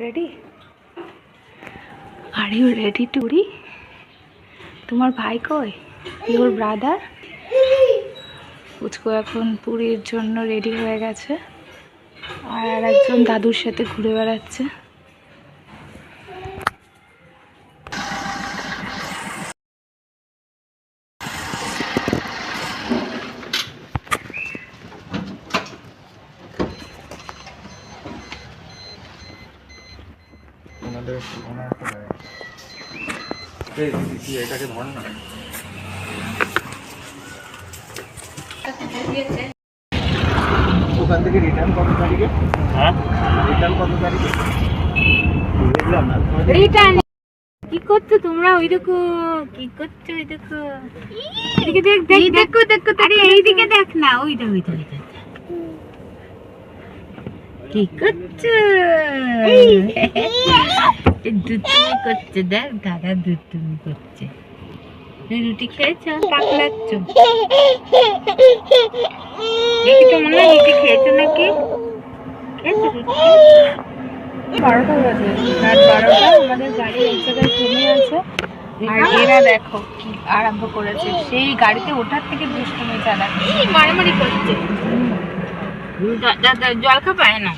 Ready? Are you ready to রি? তোমার ভাই কই? Your brother? পুচকু এখন পুরীর জন্য রেডি হয়ে গেছে, আর একজন দাদুর সাথে ঘুরে বেড়াচ্ছে। এটাকে ধর না। ওখান থেকে রিটার্ন কত তারিখে? হ্যাঁ, রিটার্ন কত তারিখে? বুঝলাম না। রিটার্ন কি করছো তোমরা? ওই দেখো কি করছো, ওই দেখো, এদিকে দেখ দেখ দেখো দেখো, আরে এইদিকে দেখ না, ওইটা ওইটা ওইটা কি করছো? দুষ্টুমি করছে, দেখ দাদা দুষ্টুমি করছে। রুটি খেয়েছো? পাকলাচ্ছ দেখি তো, মনে হয় রুটি খেয়েছো নাকি? খেয়েছো রুটি? 12টা বাজে, রাত 12টা। আমাদের গাড়ি এক জায়গায় থেমে আছে, আর এরা দেখো কি আরম্ভ করেছে। সেই গাড়িতে ওঠার থেকে দুষ্টুমি চালাচ্ছে, মারামারি করছে। জল খাপায় না।